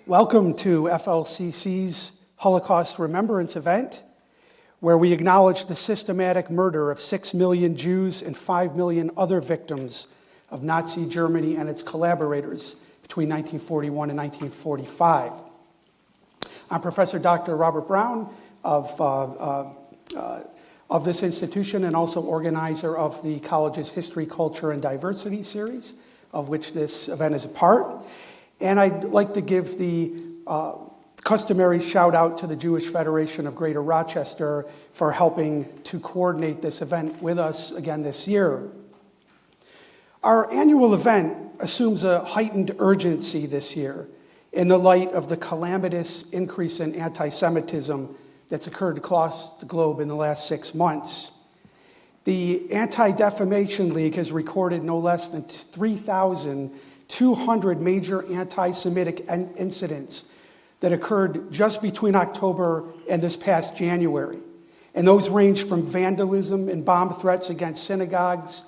Welcome to FLCC's Holocaust Remembrance event, where we acknowledge the systematic murder of 6 million Jews and 5 million other victims of Nazi Germany and its collaborators between 1941 and 1945. I'm Professor Dr. Robert Brown of this institution and also organizer of the college's History, Culture, and Diversity series, of which this event is a part. And I'd like to give the customary shout out to the Jewish Federation of Greater Rochester for helping to coordinate this event with us again this year. Our annual event assumes a heightened urgency this year in the light of the calamitous increase in anti-Semitism that's occurred across the globe in the last 6 months. The Anti-Defamation League has recorded no less than 3,200 major anti-Semitic incidents that occurred just between October and this past January. And those range from vandalism and bomb threats against synagogues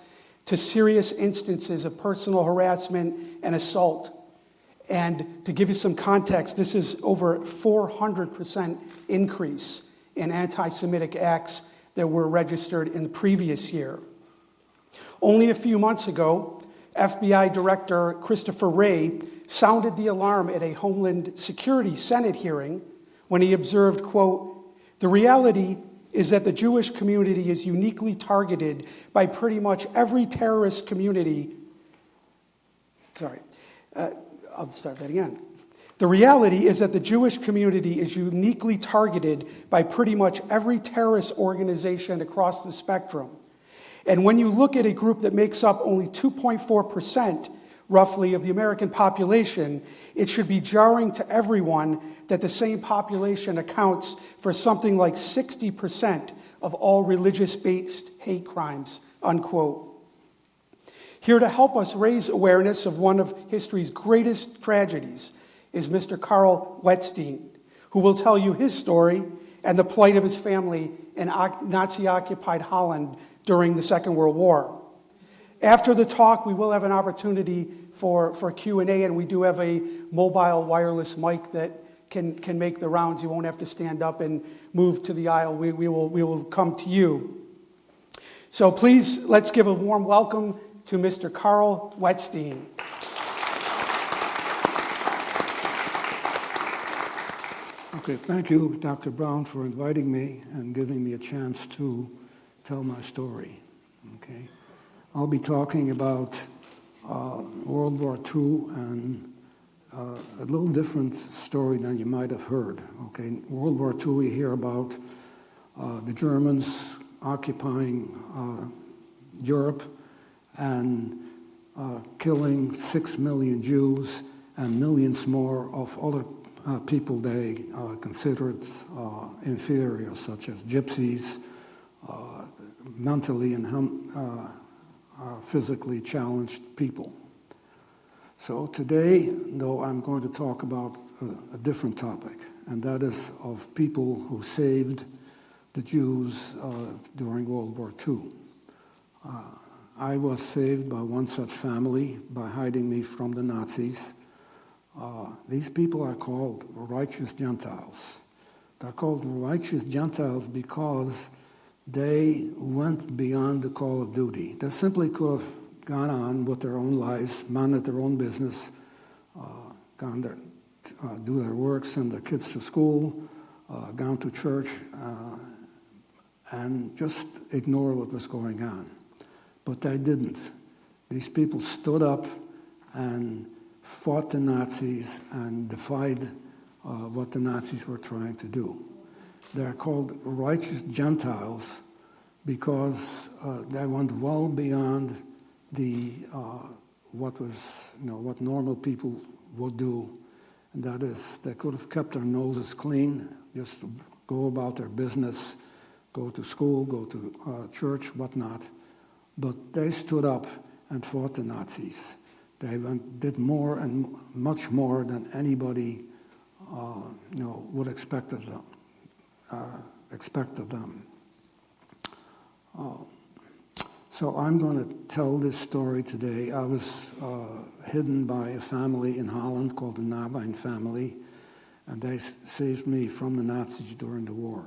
to serious instances of personal harassment and assault. And to give you some context, this is over 400% increase in anti-Semitic acts that were registered in the previous year. Only a few months ago, FBI Director Christopher Wray sounded the alarm at a Homeland Security Senate hearing when he observed, quote, "The reality is that the Jewish community is uniquely targeted by pretty much every terrorist community." I'll start that again. "The reality is that the Jewish community is uniquely targeted by pretty much every terrorist organization across the spectrum. And when you look at a group that makes up only 2.4%, roughly, of the American population, it should be jarring to everyone that the same population accounts for something like 60% of all religious-based hate crimes," unquote. Here to help us raise awareness of one of history's greatest tragedies is Mr. Carl Wetzstein, who will tell you his story and the plight of his family in Nazi-occupied Holland during the Second World War. After the talk, we will have an opportunity for Q&A, and we do have a mobile wireless mic that can make the rounds. You won't have to stand up and move to the aisle. We will come to you. So please, let's give a warm welcome to Mr. Carl Wetzstein. Okay, thank you, Dr. Brown, for inviting me and giving me a chance to tell my story. Okay, I'll be talking about World War II and a little different story than you might have heard. Okay, in World War II, we hear about the Germans occupying Europe and killing 6 million Jews and millions more of other people they considered inferior, such as gypsies, mentally and physically challenged people. So today, though, I'm going to talk about a different topic, and that is of people who saved the Jews during World War II. I was saved by one such family by hiding me from the Nazis. These people are called righteous Gentiles. They're called righteous Gentiles because they went beyond the call of duty. They simply could have gone on with their own lives, minded their own business, do their work, send their kids to school, gone to church, and just ignore what was going on. But they didn't. These people stood up and fought the Nazis and defied what the Nazis were trying to do. They're called righteous Gentiles because they went well beyond what normal people would do, and that is they could have kept their noses clean, just go about their business, go to school, go to church, whatnot. But they stood up and fought the Nazis. They did more and much more than anybody would expect of them. So I'm going to tell this story today. I was hidden by a family in Holland called the Navine family. and they saved me from the Nazis during the war.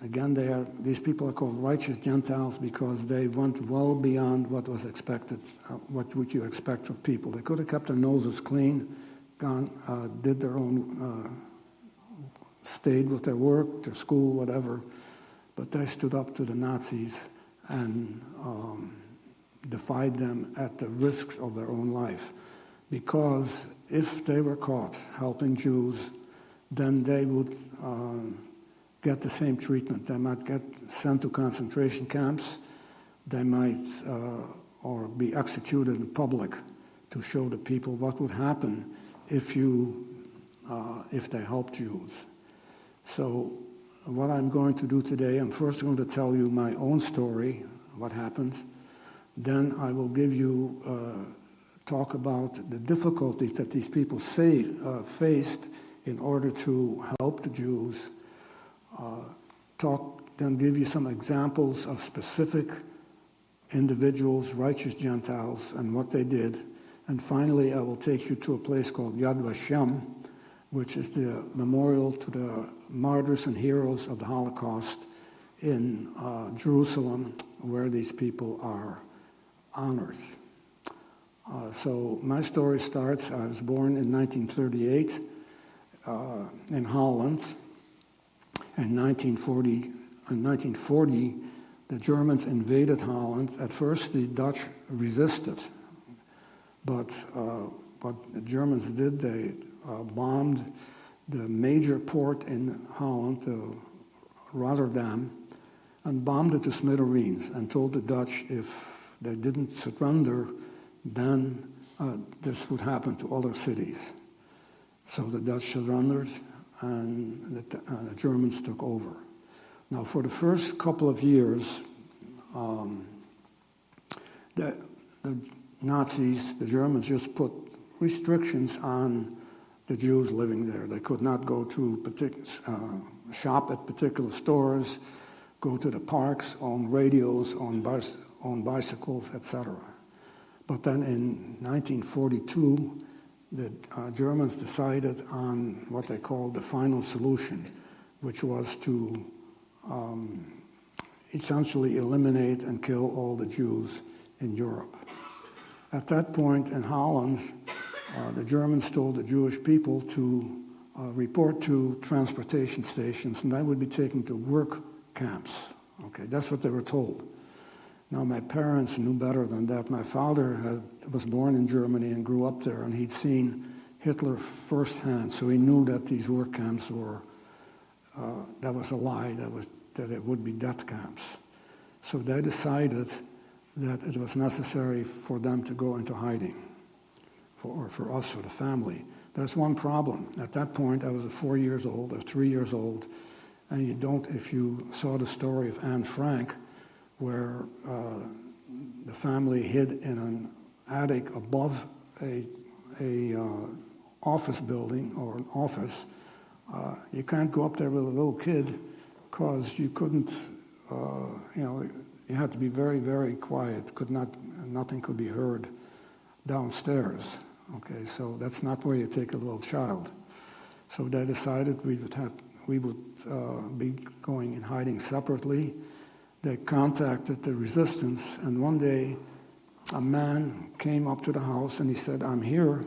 Again, these people are called righteous Gentiles because they went well beyond what was expected, what would you expect of people. They could have kept their noses clean, did their own, stayed with their work, their school, whatever, but they stood up to the Nazis and defied them at the risk of their own life. Because if they were caught helping Jews, then they would get the same treatment. They might get sent to concentration camps. They might or be executed in public to show the people what would happen if they helped Jews. So what I'm going to do today, I'm first going to tell you my own story, what happened. Then I will give you talk about the difficulties that these people faced in order to help the Jews. Then give you some examples of specific individuals, righteous Gentiles, and what they did. And finally, I will take you to a place called Yad Vashem, which is the memorial to the martyrs and heroes of the Holocaust in Jerusalem, where these people are honored. So my story starts, I was born in 1938 in Holland. In 1940, the Germans invaded Holland. At first, the Dutch resisted, but what the Germans did, they bombed the major port in Holland, Rotterdam, and bombed it to smithereens and told the Dutch if they didn't surrender, then this would happen to other cities. So the Dutch surrendered, and the Germans took over. Now, for the first couple of years, the Nazis, the Germans, just put restrictions on the Jews living there. They could not go to shop at particular stores, go to the parks, own radios, own bicycles, etc. But then in 1942, the Germans decided on what they called the final solution, which was to essentially eliminate and kill all the Jews in Europe. At that point in Holland, the Germans told the Jewish people to report to transportation stations, and they would be taken to work camps. Okay, that's what they were told. Now, my parents knew better than that. My father was born in Germany and grew up there, and he'd seen Hitler firsthand, so he knew that these work camps were, that was a lie, that it would be death camps. So they decided that it was necessary for them to go into hiding, for us, for the family. There's one problem. At that point, I was 4 years old, or 3 years old, and if you saw the story of Anne Frank, where the family hid in an attic above a office building or an office. You can't go up there with a little kid because you couldn't, you had to be very, very quiet. Nothing could be heard downstairs. Okay, so that's not where you take a little child. So they decided we would be going in hiding separately. They contacted the resistance, and one day a man came up to the house and he said, "I'm here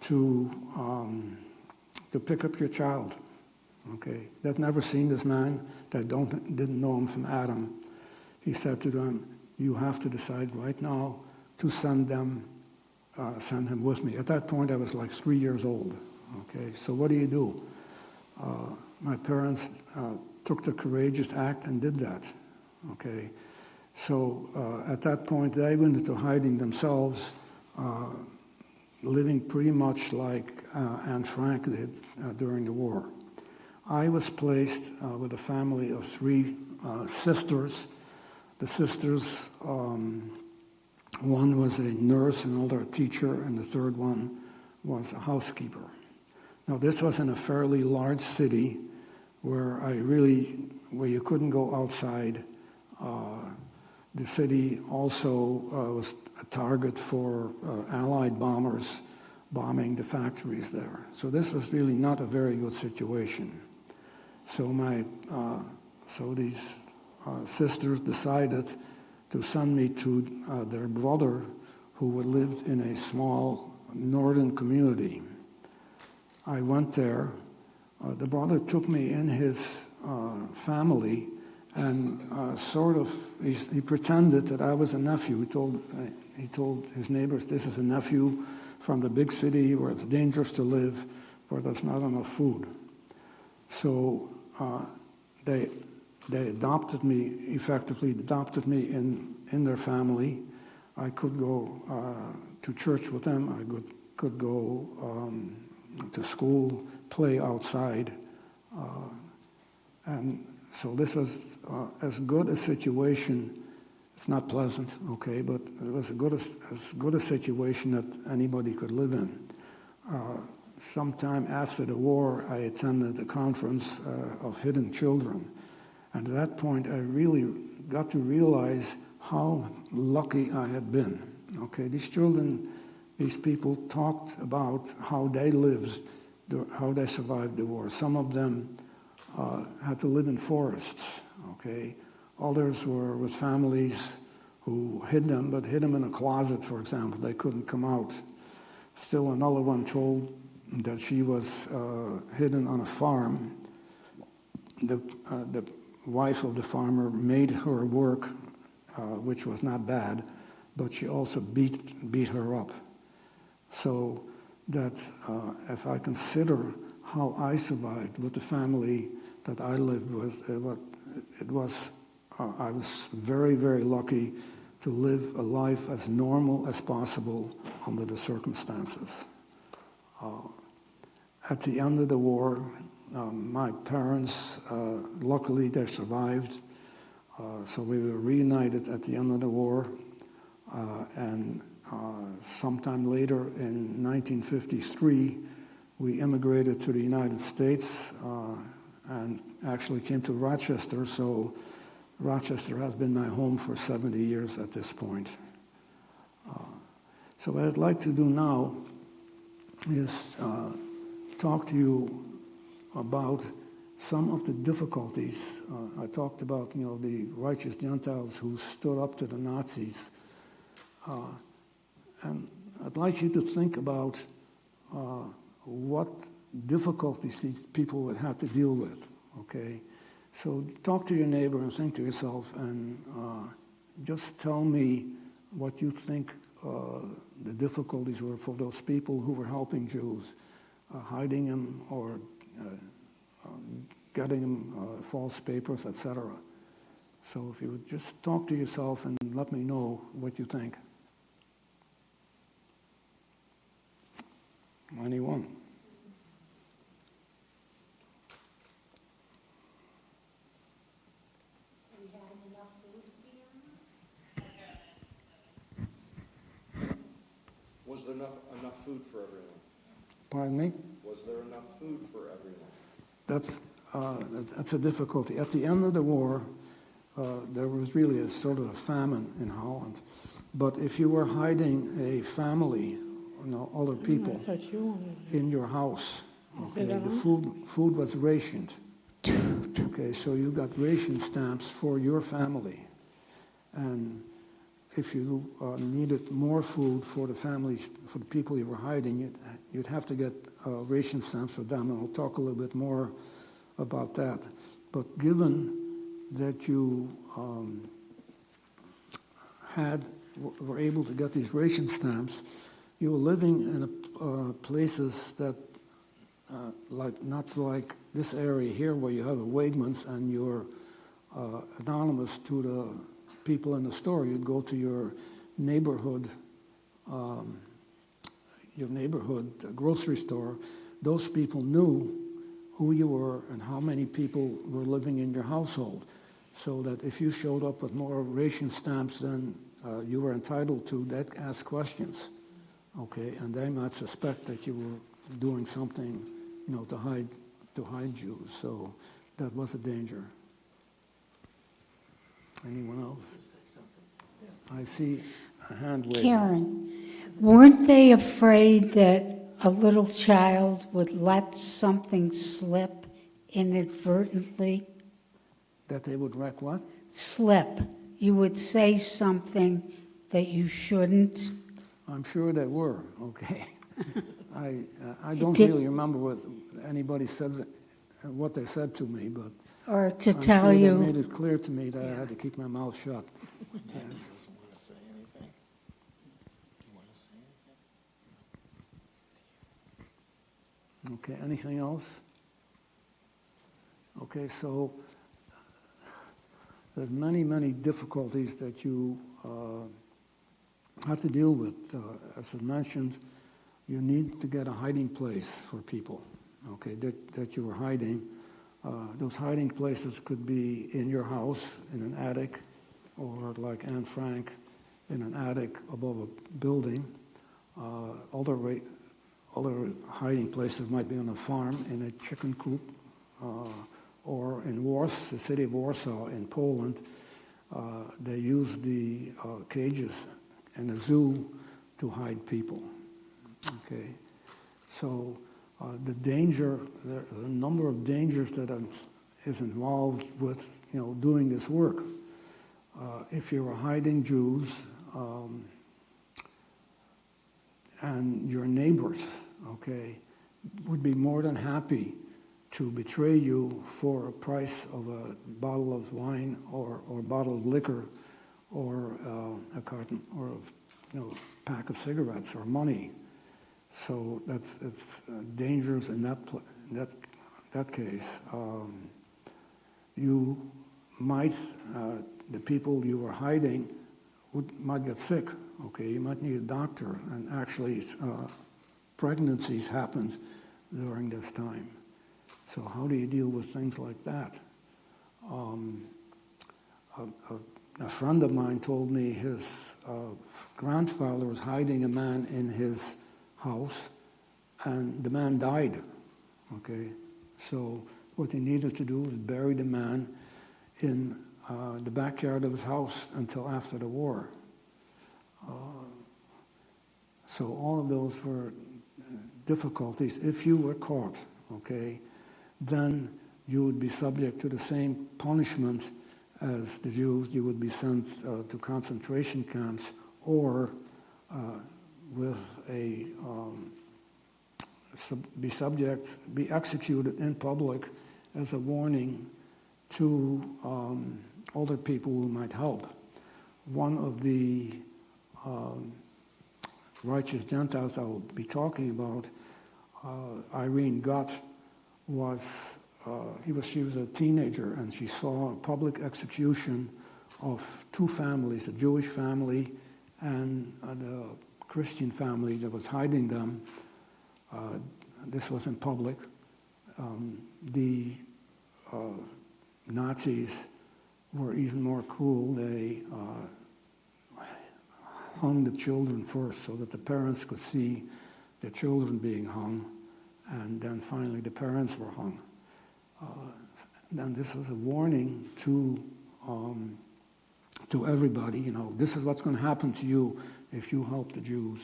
to pick up your child." Okay, they'd never seen this man. They didn't know him from Adam. He said to them, "You have to decide right now to send him with me." At that point, I was like 3 years old. Okay, so what do? My parents took the courageous act and did that. Okay, so at that point, they went into hiding themselves, living pretty much like Anne Frank did during the war. I was placed with a family of 3 sisters. The sisters, one was a nurse, another a teacher, and the third one was a housekeeper. Now, this was in a fairly large city where you couldn't go outside. The city also was a target for Allied bombers bombing the factories there. So this was really not a very good situation. So these sisters decided to send me to their brother, who lived in a small northern community. I went there. The brother took me in his family, and he pretended that I was a nephew. He told his neighbors, "This is a nephew from the big city where it's dangerous to live, where there's not enough food." So they effectively adopted me in their family. I could go to church with them. I could go to school, play outside. And so this was as good a situation. It's not pleasant, okay, but it was as good a situation that anybody could live in. Sometime after the war, I attended a conference of hidden children. And at that point, I really got to realize how lucky I had been. Okay, these people talked about how they lived, how they survived the war. Some of them had to live in forests, okay. Others were with families who hid them in a closet, for example. They couldn't come out. Still another one told that she was hidden on a farm. The wife of the farmer made her work, which was not bad, but she also beat her up. So that if I consider how I survived with the family that I lived with, I was very, very lucky to live a life as normal as possible under the circumstances. At the end of the war, my parents, luckily they survived, so we were reunited at the end of the war, and sometime later in 1953, we immigrated to the United States and actually came to Rochester, so Rochester has been my home for 70 years at this point. So what I'd like to do now is talk to you about some of the difficulties. I talked about, the righteous Gentiles who stood up to the Nazis. And I'd like you to think about what difficulties these people would have to deal with, okay? So talk to your neighbor and think to yourself, and just tell me what you think the difficulties were for those people who were helping Jews, hiding them or getting them false papers, etc. So if you would just talk to yourself and let me know what you think. Anyone? Was there enough food for everyone? Pardon me? Was there enough food for everyone? That's a difficulty. At the end of the war, there was really a sort of a famine in Holland. But if you were hiding a family, other people in your house, okay, the food was rationed. Okay, so you got ration stamps for your family. And if you needed more food for the families, for the people you were hiding, you'd have to get ration stamps for them, and I'll talk a little bit more about that. But given that you were able to get these ration stamps, you were living in places that, not like this area here where you have a Wegmans and you're anonymous to the people in the store. You'd go to your neighborhood grocery store. Those people knew who you were and how many people were living in your household, so that if you showed up with more ration stamps than you were entitled to, they'd ask questions, okay, and they might suspect that you were doing something, to hide Jews. So that was a danger. Anyone else? I see a hand waving. Karen, Weren't they afraid that a little child would let something slip inadvertently? That they would wreck what? Slip. You would say something that you shouldn't. I'm sure they were, okay. I don't Did- really remember what anybody says, what they said to me, but Or to I'm tell sure they you, made it clear to me that I had to keep my mouth shut. Yes. Okay, anything else? Okay, so there's many, many difficulties that you have to deal with. As I mentioned, you need to get a hiding place for people, okay, that you are hiding. Those hiding places could be in your house, in an attic, or like Anne Frank, in an attic above a building. Other hiding places might be on a farm, in a chicken coop, or in Warsaw, the city of Warsaw in Poland. They use the cages in a zoo to hide people. Okay, so the danger, there are a number of dangers that is involved with doing this work. If you are hiding Jews and your neighbors, okay, would be more than happy to betray you for a price of a bottle of wine or a bottle of liquor or a carton or a pack of cigarettes or money. So it's dangerous in that case. You might, the people you were hiding might get sick. Okay, you might need a doctor, and actually pregnancies happened during this time. So how do you deal with things like that? A friend of mine told me his grandfather was hiding a man in his house, and the man died. Okay, so what he needed to do was bury the man in the backyard of his house until after the war. So all of those were difficulties. If you were caught, okay, then you would be subject to the same punishment as the Jews. You would be sent to concentration camps, or be executed in public as a warning to other people who might help. One of the righteous Gentiles I'll be talking about, Irene Gott, she was a teenager, and she saw a public execution of two families, a Jewish family and a Christian family that was hiding them. This was in public. The Nazis were even more cruel. They hung the children first so that the parents could see the children being hung, and then finally the parents were hung. Then this was a warning to everybody, this is what's going to happen to you if you help the Jews.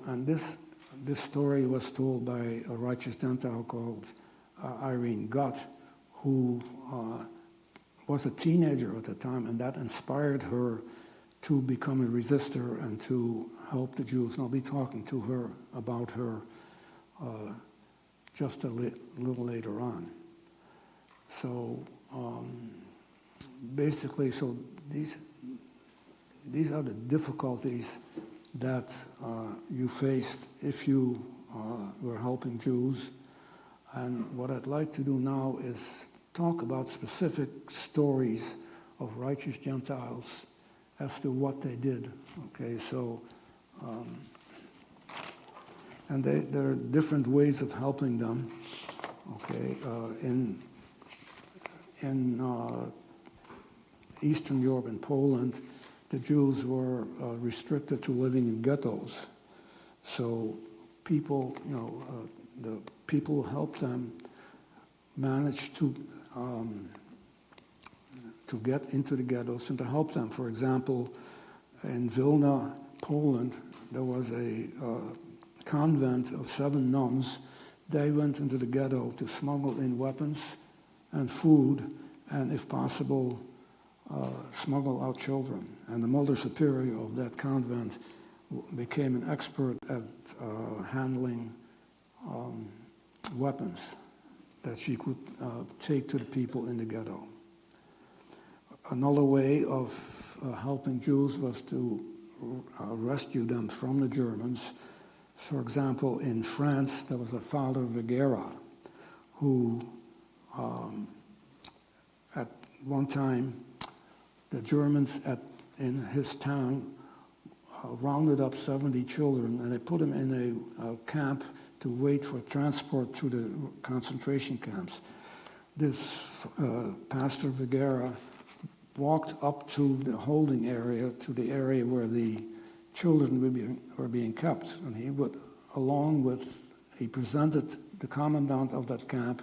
And this story was told by a righteous Gentile called Irene Gott, who was a teenager at the time, and that inspired her to become a resistor and to help the Jews. And I'll be talking to her about her just a little later on. So basically, these are the difficulties that you faced if you were helping Jews. And what I'd like to do now is talk about specific stories of righteous Gentiles as to what they did. Okay, so and there are different ways of helping them. Okay, in Eastern Europe and Poland, the Jews were restricted to living in ghettos. So people, the people who helped them managed to get into the ghettos and to help them. For example, In Vilna, Poland, there was a convent of 7 nuns. They went into the ghetto to smuggle in weapons and food, and if possible, smuggle out children. And the Mother Superior of that convent became an expert at handling weapons that she could take to the people in the ghetto. Another way of helping Jews was to rescue them from the Germans. For example, in France, there was a Father Vergara who, at one time, the Germans in his town rounded up 70 children, and they put them in a camp to wait for transport to the concentration camps. This Pastor Vergara walked up to the holding area, to the area where the children were being kept, and he presented the commandant of that camp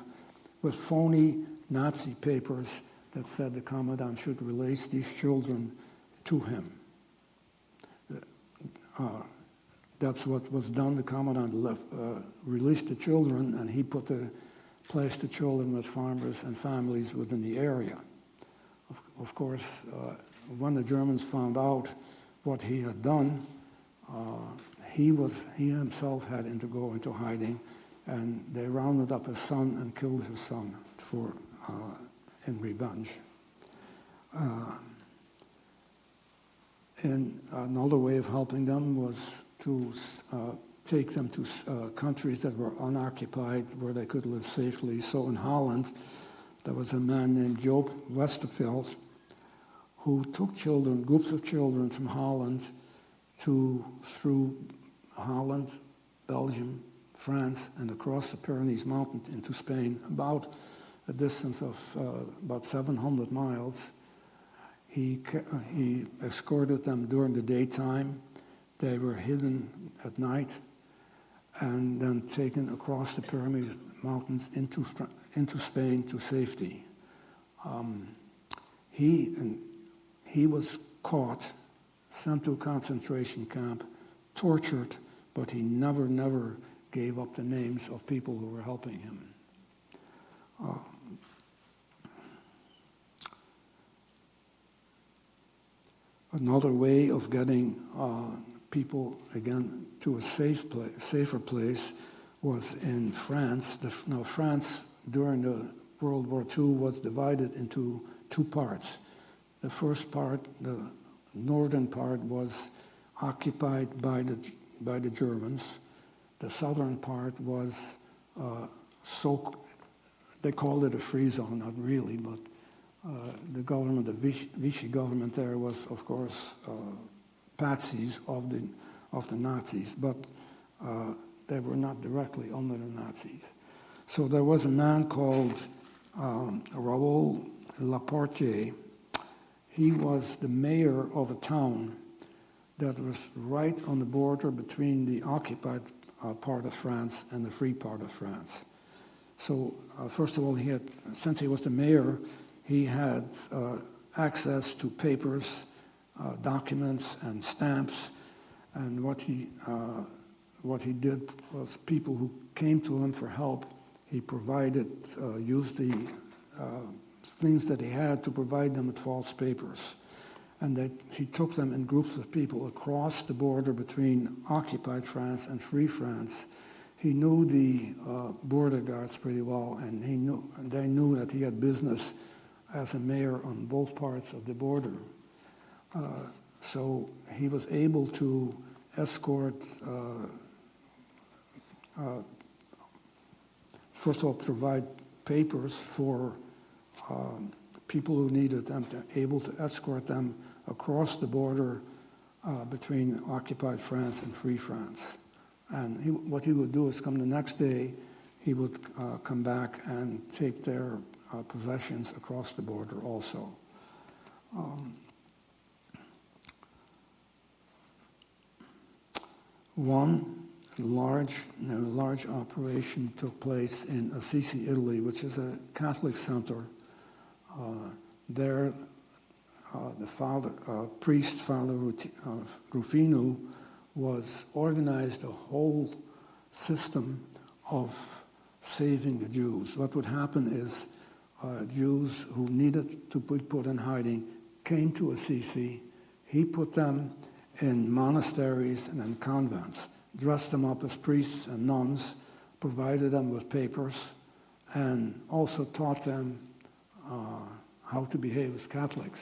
with phony Nazi papers that said the commandant should release these children to him. That's what was done. The commandant released the children, and he placed the children with farmers and families within the area. Of course, when the Germans found out what he had done, he himself had to go into hiding, and they rounded up his son and killed his son in revenge. And another way of helping them was to take them to countries that were unoccupied, where they could live safely. So in Holland, there was a man named Joop Westerveld who took groups of children from Holland through Holland, Belgium, France, and across the Pyrenees Mountains into Spain, about a distance of about 700 miles. He escorted them during the daytime. They were hidden at night, and then taken across the Pyrenees Mountains into Spain to safety. He was caught, sent to a concentration camp, tortured, but he never gave up the names of people who were helping him. Another way of getting people again to a safer place was in France. Now France during the World War II was divided into 2 parts. The first part, the northern part, was occupied by the Germans. The southern part was they called it a free zone, not really, but the government, the Vichy government there was, of course, patsies of the Nazis, but they were not directly under the Nazis. So there was a man called Raoul Laportier. He was the mayor of a town that was right on the border between the occupied part of France and the free part of France. So first of all, since he was the mayor, he had access to papers, documents, and stamps. And what he did was people who came to him for help, he used the things that he had to provide them with false papers. And he took them in groups of people across the border between occupied France and free France. He knew the border guards pretty well, and they knew that he had business as a mayor on both parts of the border. So he was able to escort, first of all, provide papers for people who needed them, able to escort them across the border between occupied France and free France. And what he would do is come the next day, he would come back and take their possessions across the border also. One large operation took place in Assisi, Italy, which is a Catholic center. There, priest, Father Rufino, was organized a whole system of saving the Jews. What would happen is Jews who needed to be put in hiding came to Assisi. He put them in monasteries and in convents, dressed them up as priests and nuns, provided them with papers, and also taught them how to behave as Catholics.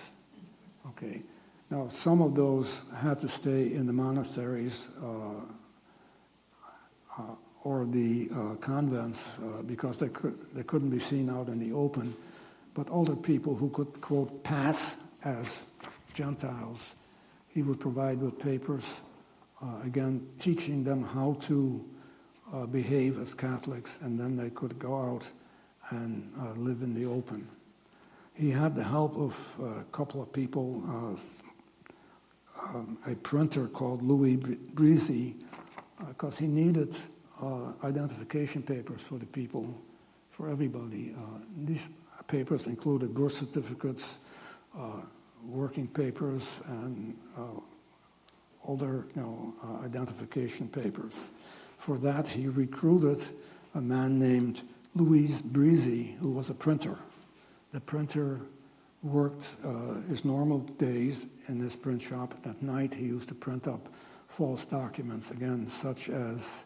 Okay. Now, some of those had to stay in the monasteries or the convents because they couldn't be seen out in the open. But older people who could, quote, pass as Gentiles, he would provide with papers, again, teaching them how to behave as Catholics, and then they could go out and live in the open. He had the help of a couple of people, a printer called Louis Brizzi, because he needed identification papers for the people, for everybody. These papers included birth certificates, working papers, and other identification papers. For that, he recruited a man named Louis Brizzi, who was a printer. The printer worked his normal days in his print shop. At night, he used to print up false documents, again, such as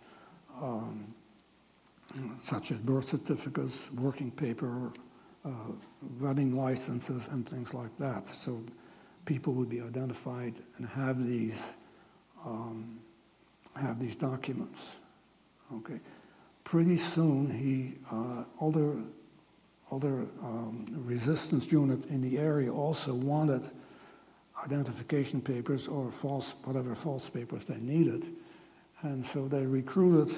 birth certificates, working paper, wedding licenses, and things like that. So people would be identified and have these documents. Okay. Pretty soon, other resistance units in the area also wanted identification papers or whatever false papers they needed. And so they recruited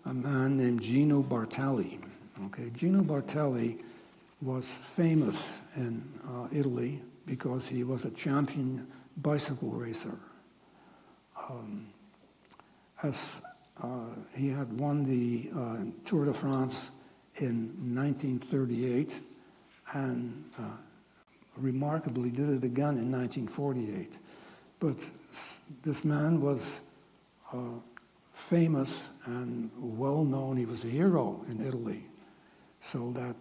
a man named Gino Bartelli. Okay, Gino Bartelli was famous in Italy because he was a champion bicycle racer. He had won the Tour de France in 1938 and remarkably did it again in 1948. But this man was famous and well known. He was a hero in Italy. So that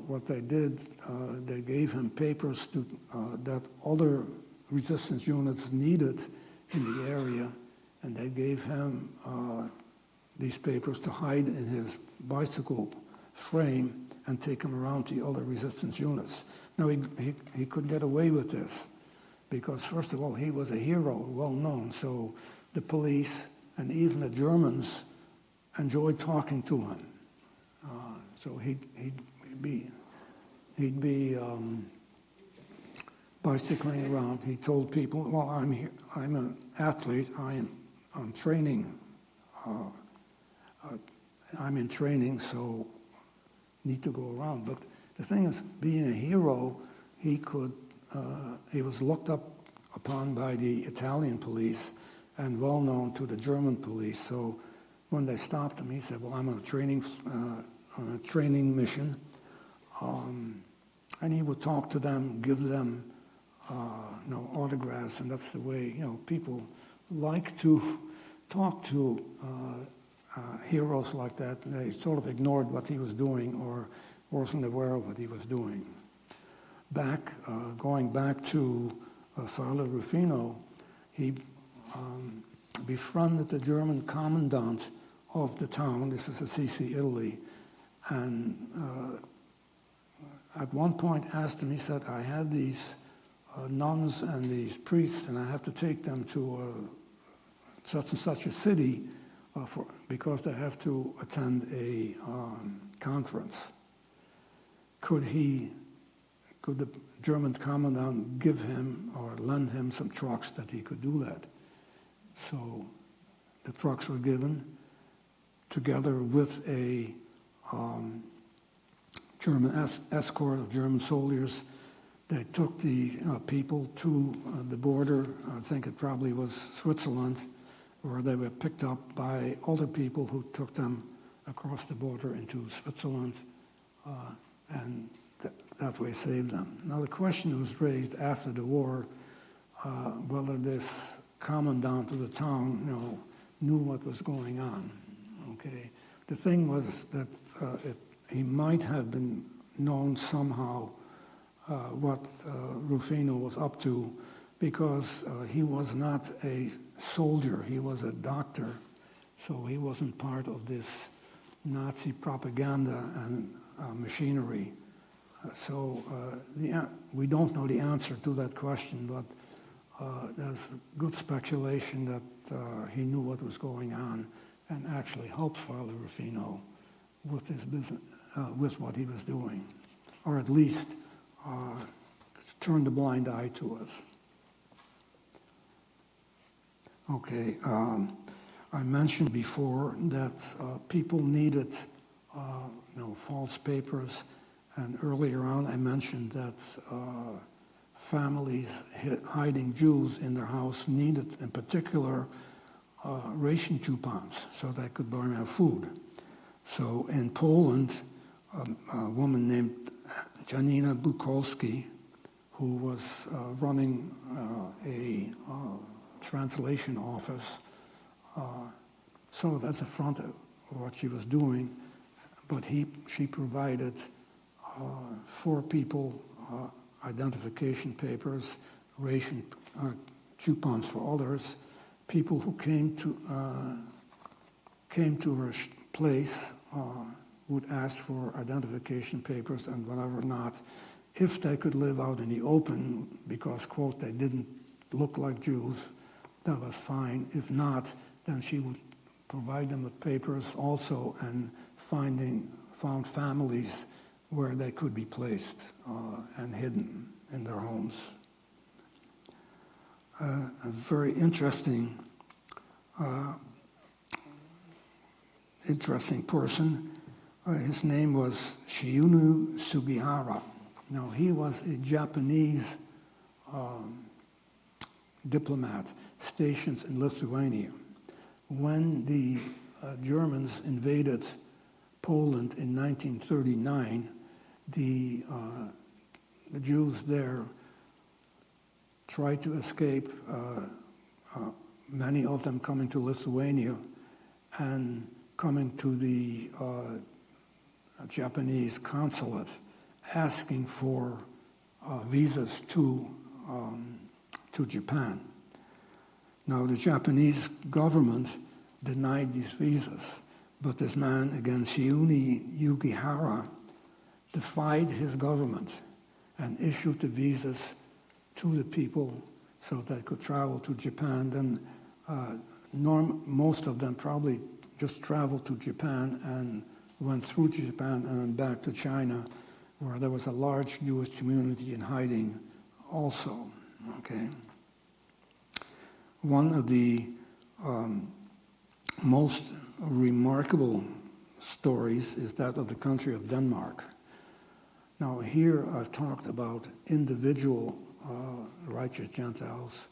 what they did, they gave him papers that other resistance units needed in the area, and they gave him these papers to hide in his bicycle frame and take him around to other resistance units. Now, he could get away with this because, first of all, he was a hero, well known, so the police and even the Germans enjoyed talking to him. So he'd be bicycling around. He told people, "Well, I'm here. I'm an athlete. I'm training. I'm in training, so need to go around." But the thing is, being a hero, he was looked upon by the Italian police and well known to the German police. So when they stopped him, he said, "Well, I'm on a training mission," and he would talk to them, give them autographs, and that's the way people like to talk to heroes like that. They sort of ignored what he was doing or wasn't aware of what he was doing. Going back to Father Rufino, he befriended the German commandant of the town. This is Assisi, Italy. And at one point asked him, he said, "I have these nuns and these priests, and I have to take them to such and such a city because they have to attend a conference. Could the German commandant give him or lend him some trucks that he could do that?" So the trucks were given together with a German escort of German soldiers. They took the people to the border. I think it probably was Switzerland, where they were picked up by older people who took them across the border into Switzerland. And that way saved them. Now the question was raised after the war whether this commandant of the town, knew what was going on. Okay, the thing was that he might have been known somehow what Rufino was up to, because he was not a soldier, he was a doctor, so he wasn't part of this Nazi propaganda and machinery. So we don't know the answer to that question, but there's good speculation that he knew what was going on and actually helped Father Rufino with his business, with what he was doing, or at least turned a blind eye to it. Okay, I mentioned before that people needed, false papers, and earlier on I mentioned that families hiding Jews in their house needed, in particular, ration coupons so they could buy their food. So in Poland, a woman named Janina Bukolski, who was running a translation office, sort of as a front of what she was doing, but she provided 4 people identification papers, ration coupons for others. People who came to her place would ask for identification papers and whatever not, if they could live out in the open, because, quote, they didn't look like Jews, that was fine. If not, then she would provide them with papers also, and found families where they could be placed and hidden in their homes. A very interesting person. His name was Shiunu Sugihara. Now, he was a Japanese diplomat stationed in Lithuania. When the Germans invaded Poland in 1939, the Jews there tried to escape, many of them coming to Lithuania and coming to the Japanese consulate, asking for visas to Japan. Now, the Japanese government denied these visas, but this man, again, Shiuni Yugihara, defied his government and issued the visas to the people so they could travel to Japan. Then most of them probably just traveled to Japan and went through Japan and then back to China, where there was a large Jewish community in hiding also. Okay. One of the most remarkable stories is that of the country of Denmark. Now, here I've talked about individual righteous Gentiles.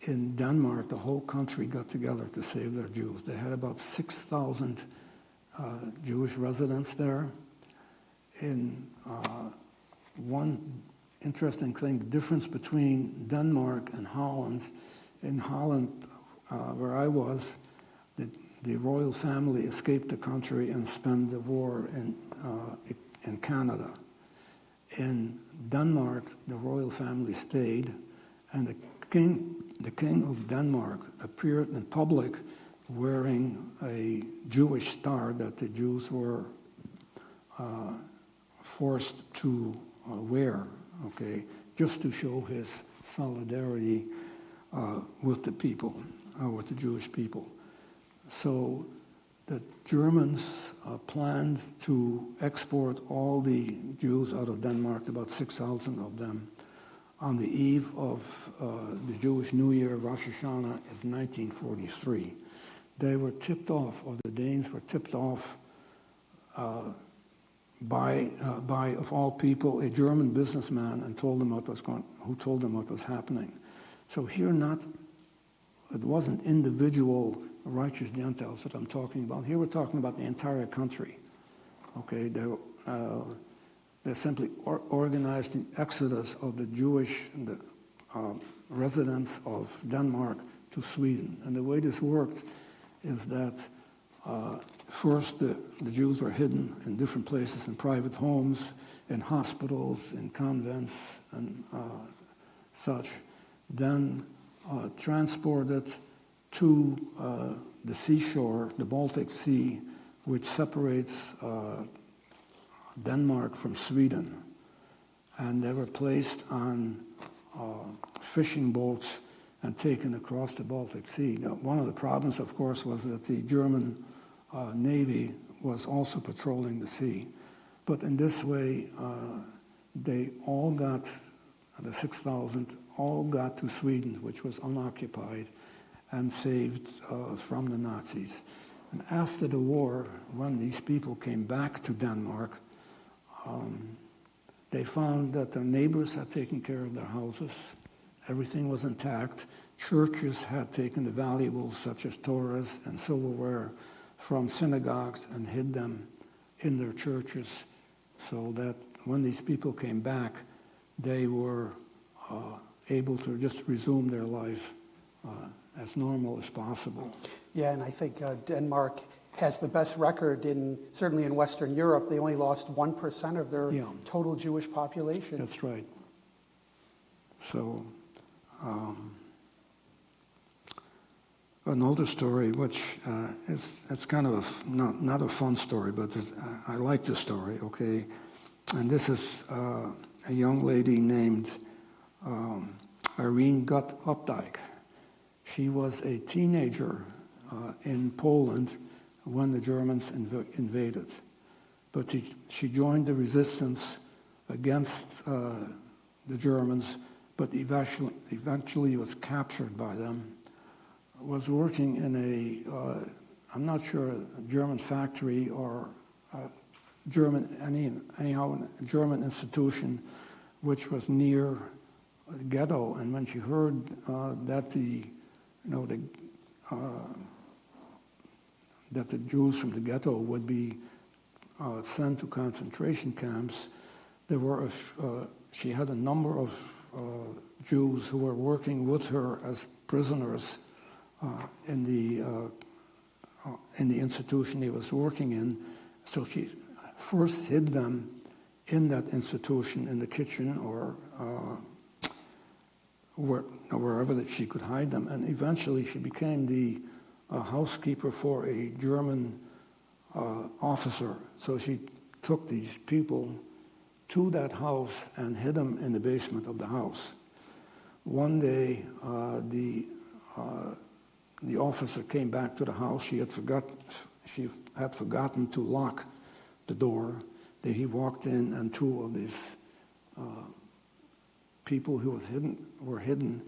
In Denmark, the whole country got together to save their Jews. They had about 6,000 Jewish residents there. In one interesting thing, the difference between Denmark and Holland. In Holland, where I was, the royal family escaped the country and spent the war in Canada. In Denmark, the royal family stayed, and the king of Denmark appeared in public wearing a Jewish star that the Jews were forced to wear, okay, just to show his solidarity with the people, with the Jewish people. So the Germans planned to export all the Jews out of Denmark, about 6,000 of them, on the eve of the Jewish New Year, Rosh Hashanah, of 1943. They were tipped off, or the Danes were tipped off by, of all people, a German businessman, and who told them what was happening. So here, it wasn't individual righteous Gentiles that I'm talking about. Here we're talking about the entire country. Okay, they simply organized the exodus of the Jewish residents of Denmark to Sweden. And the way this worked is that first the Jews were hidden in different places, in private homes, in hospitals, in convents, and such. Then transported to the seashore, the Baltic Sea, which separates Denmark from Sweden. And they were placed on fishing boats and taken across the Baltic Sea. Now, one of the problems, of course, was that the German Navy was also patrolling the sea. But in this way, they all got, the 6,000, all got to Sweden, which was unoccupied, and saved from the Nazis. And after the war, when these people came back to Denmark, they found that their neighbors had taken care of their houses. Everything was intact. Churches had taken the valuables such as Torahs and silverware from synagogues and hid them in their churches, so that when these people came back, they were able to just resume their life as normal as possible. Yeah, and I think Denmark has the best record certainly in Western Europe. They only lost 1% of their total Jewish population. That's right. So, another story, which it's kind of not a fun story, but I like the story, okay? And this is a young lady named Irene Updike. She was a teenager in Poland when the Germans invaded. But she joined the resistance against the Germans, but eventually was captured by them. Was working in I'm not sure, a German factory or a German institution, which was near the ghetto. And when she heard that the Jews from the ghetto would be sent to concentration camps, she had a number of Jews who were working with her as prisoners in the institution he was working in. So she first hid them in that institution, in the kitchen or wherever that she could hide them. And eventually she became the housekeeper for a German officer. So she took these people to that house and hid them in the basement of the house. One day, the officer came back to the house. She had forgotten to lock the door. He walked in, and two of these people who were hidden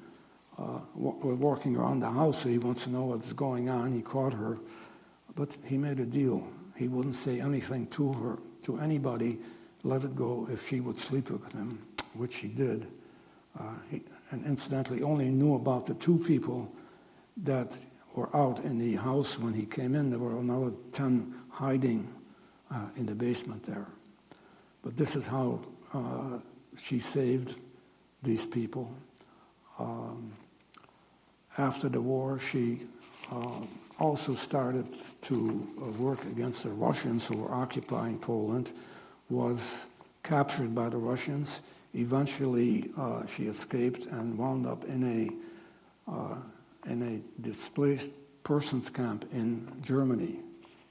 were walking around the house. So he wants to know what's going on. He caught her, but he made a deal. He wouldn't say anything to her, to anybody. Let it go if she would sleep with him, which she did. And incidentally, only knew about the two people that were out in the house when he came in. There were another 10 hiding in the basement there. But this is how she saved these people. After the war, she also started to work against the Russians who were occupying Poland, was captured by the Russians. Eventually, she escaped and wound up in a displaced persons camp in Germany.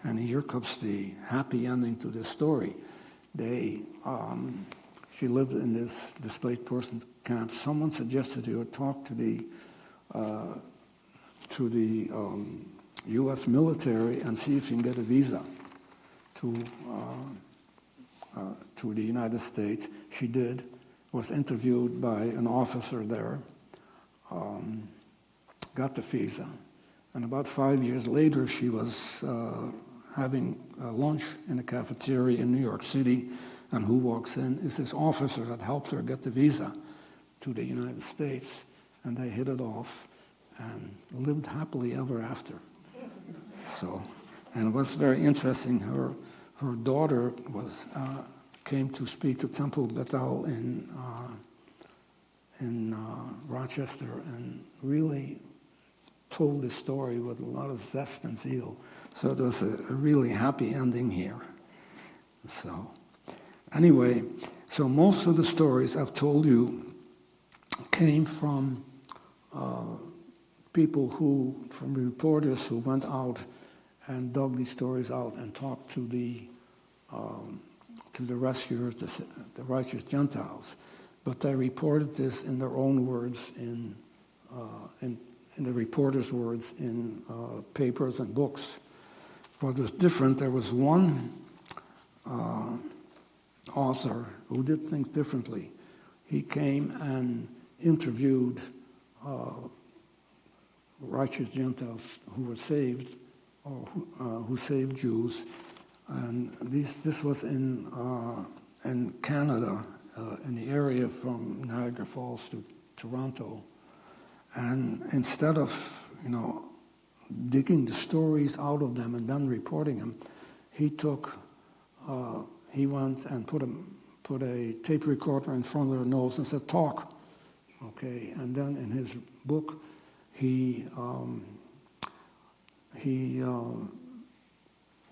And here comes the happy ending to this story. She lived in this displaced persons camp. Someone suggested to her talk to the U.S. military and see if you can get a visa to the United States. She did. Was interviewed by an officer there. Got the visa. And about 5 years later, she was having lunch in a cafeteria in New York City, and who walks in is this officer that helped her get the visa to the United States, and they hit it off and lived happily ever after. So, and it was very interesting. Her daughter was came to speak to Temple Bethel in Rochester and really told the story with a lot of zest and zeal. So it was a really happy ending here. So anyway, so most of the stories I've told you came from from reporters who went out and dug these stories out and talked to the rescuers, the righteous Gentiles. But they reported this in their own words, in the reporters' words, in papers and books. What was different, there was one author who did things differently. He came and interviewed righteous Gentiles who were saved, or who saved Jews, and this was in Canada, in the area from Niagara Falls to Toronto. And instead of digging the stories out of them and then reporting them, he went and put a tape recorder in front of their nose and said, "Talk." Okay, and then in his book, he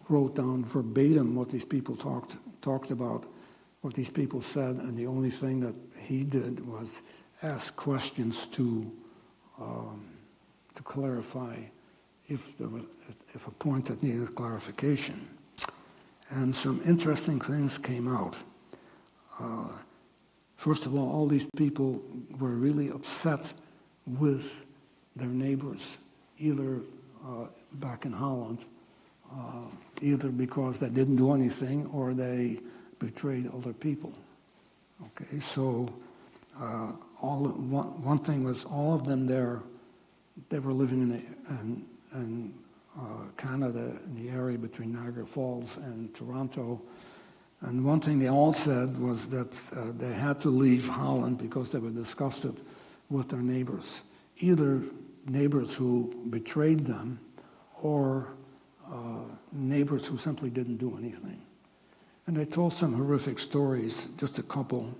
wrote down verbatim what these people talked about, what these people said, and the only thing that he did was ask questions to clarify if a point that needed clarification. And some interesting things came out. First of all these people were really upset with their neighbors, either back in Holland, either because they didn't do anything or they betrayed other people. Okay, so one thing was all of them there, they were living in Canada, in the area between Niagara Falls and Toronto. And one thing they all said was that they had to leave Holland because they were disgusted with their neighbors, either neighbors who betrayed them or neighbors who simply didn't do anything. And they told some horrific stories, just a couple.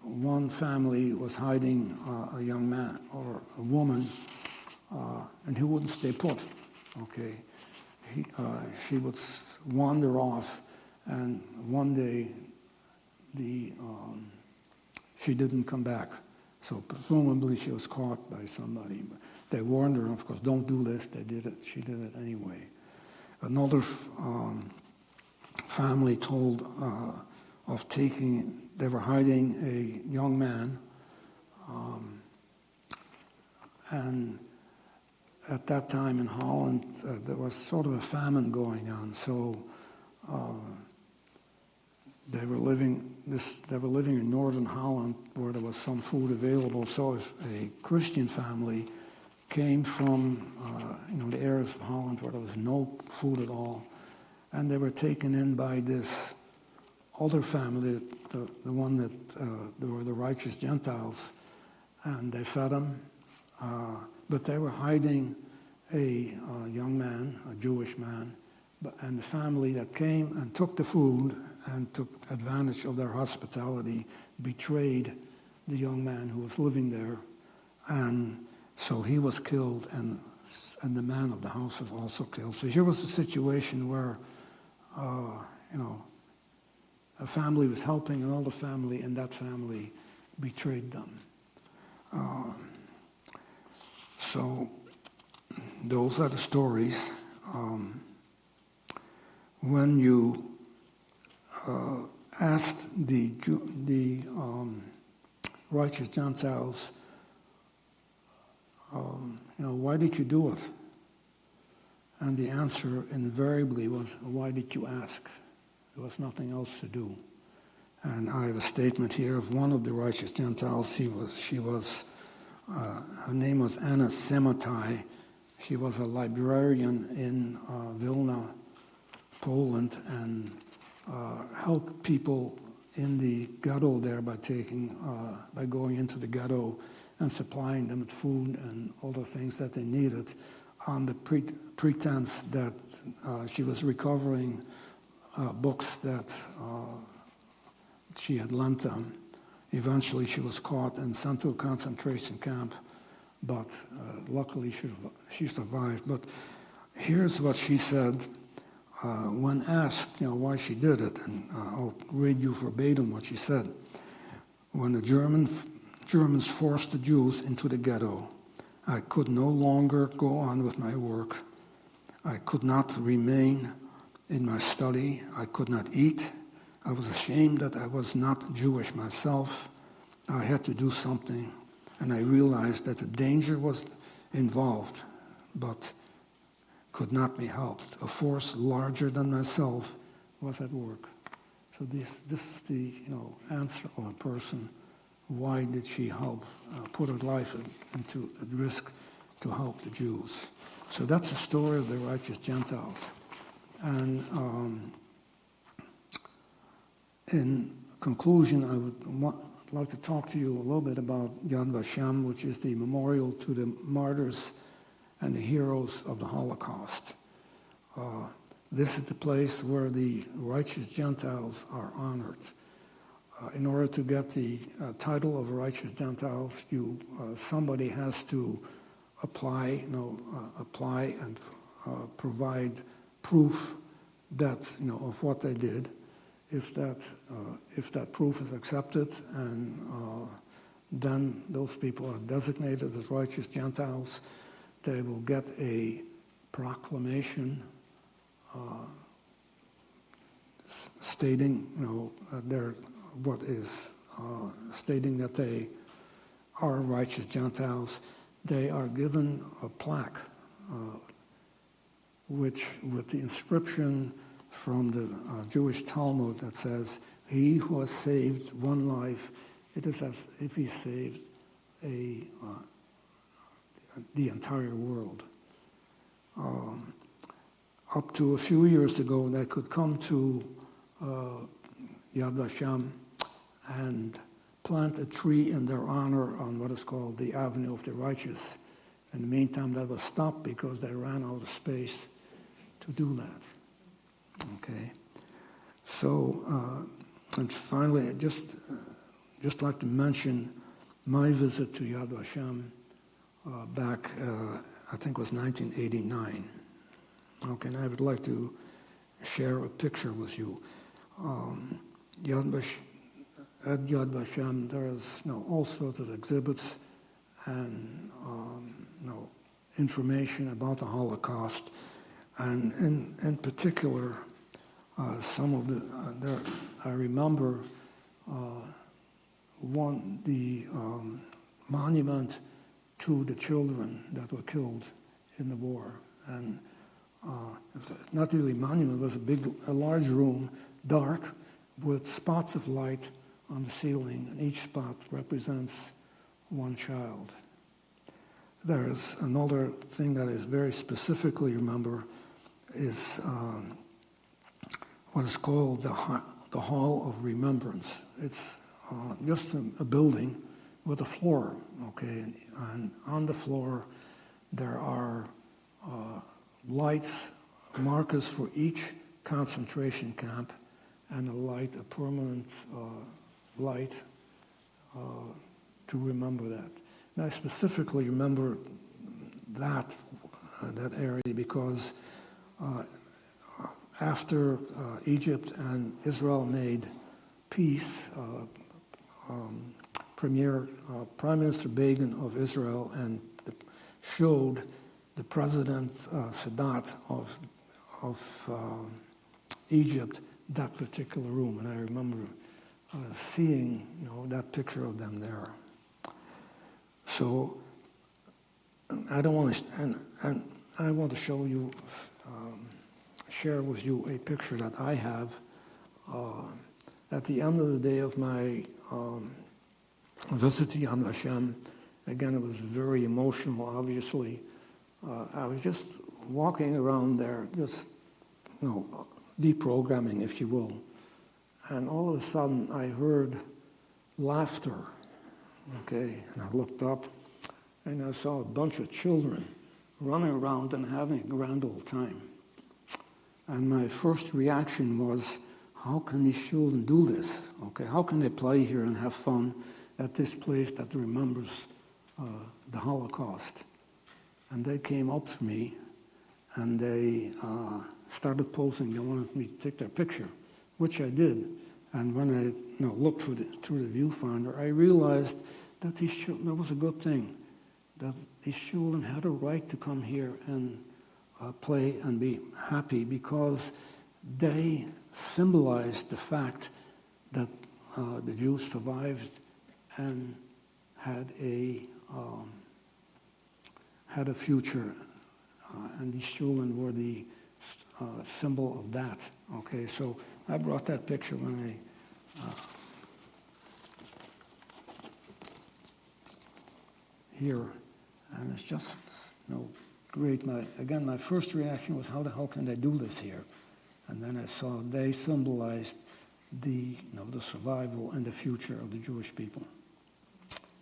One family was hiding a young man or a woman, and he wouldn't stay put. Okay, she would wander off, and one day she didn't come back. So presumably she was caught by somebody. They warned her, of course, don't do this. They did it. She did it anyway. Another family told they were hiding a young man, and at that time in Holland there was sort of a famine going on, so they were living in northern Holland where there was some food available. So if a Christian family came from the areas of Holland where there was no food at all, and they were taken in by this other family, the one that they were the righteous Gentiles, and they fed them, but they were hiding a young man, a Jewish man, and the family that came and took the food and took advantage of their hospitality betrayed the young man who was living there, and so he was killed, and the man of the house was also killed. So here was a situation where, a family was helping another family, and that family betrayed them. So those are the stories. When you asked the righteous Gentiles, why did you do it? And the answer invariably was, why did you ask? There was nothing else to do. And I have a statement here of one of the righteous Gentiles. Her name was Anna Sematai. She was a librarian in Vilna, Poland, and helped people in the ghetto there by going into the ghetto and supplying them with food and other things that they needed, on the pretense that she was recovering books that she had lent them. Eventually she was caught and sent to a concentration camp, but luckily she survived. But here's what she said when asked, why she did it, and I'll read you verbatim what she said. When the Germans forced the Jews into the ghetto, I could no longer go on with my work. I could not remain in my study. I could not eat. I was ashamed that I was not Jewish myself. I had to do something, and I realized that the danger was involved, but could not be helped. A force larger than myself was at work. So this is the answer of a person. Why did she help, put her life into at risk to help the Jews? So that's the story of the righteous Gentiles. And in conclusion, I would like to talk to you a little bit about Yad Vashem, which is the memorial to the martyrs and the heroes of the Holocaust. This is the place where the righteous Gentiles are honored. In order to get the title of righteous Gentiles, somebody has to apply and provide proof that of what they did. If that proof is accepted, and then those people are designated as righteous Gentiles, they will get a proclamation stating stating that they are righteous Gentiles. They are given a plaque which with the inscription from the Jewish Talmud that says, "He who has saved one life, it is as if he saved the entire world." Up to a few years ago, they could come to Yad Vashem and plant a tree in their honor on what is called the Avenue of the Righteous. In the meantime, that was stopped because they ran out of space to do that. Okay, so and finally, I'd just like to mention my visit to Yad Vashem back, I think it was 1989. Okay, and I would like to share a picture with you. At Yad Vashem, there is all sorts of exhibits and information about the Holocaust, and in particular, some of the I remember the monument to the children that were killed in the war, and not really a monument. It was a large room, dark, with spots of light on the ceiling, and each spot represents one child. There is another thing that is very specifically remember is what is called the Hall of Remembrance. It's just a building with a floor, okay, and on the floor there are lights, markers for each concentration camp, and a permanent light to remember that. And I specifically remember that area because after Egypt and Israel made peace, Prime Minister Begin of Israel showed the President Sadat of Egypt that particular room, and I remember seeing that picture of them there. So I don't want to, and I want to show you, share with you a picture that I have. At the end of the day of my visit to Yad Vashem, again it was very emotional. Obviously, I was just walking around there, just deprogramming, if you will, and all of a sudden I heard laughter. Okay, and I looked up and I saw a bunch of children running around and having a grand old time. And my first reaction was, how can these children do this? Okay, how can they play here and have fun at this place that remembers the Holocaust? And they came up to me and they started posing. They wanted me to take their picture, which I did. And when I looked through the viewfinder, I realized that these children, that was a good thing, that these children had a right to come here and play and be happy, because they symbolized the fact that the Jews survived and had a future, and these children were the symbol of that. Okay, so I brought that picture when here, and it's just great. My first reaction was, how the hell can they do this here? And then I saw they symbolized the survival and the future of the Jewish people.